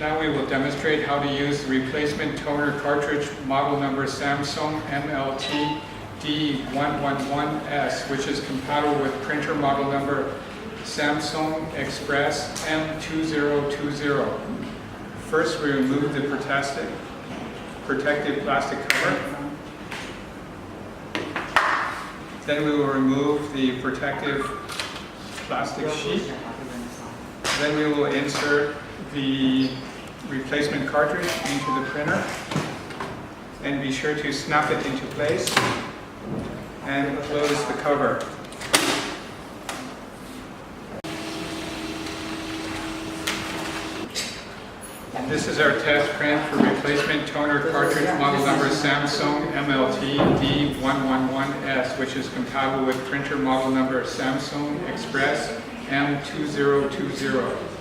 Now we will demonstrate how to use the replacement toner cartridge model number Samsung MLT-D111S, which is compatible with printer model number Samsung Xpress M2020W. First, we remove the protective plastic cover. Then we will remove the protective plastic sheet. Then we will insert the replacement cartridge into the printer. And be sure to snap it into place and close the cover. This is our test print for replacement toner cartridge model number Samsung MLT-D111S, which is compatible with printer model number Samsung Xpress M2020W.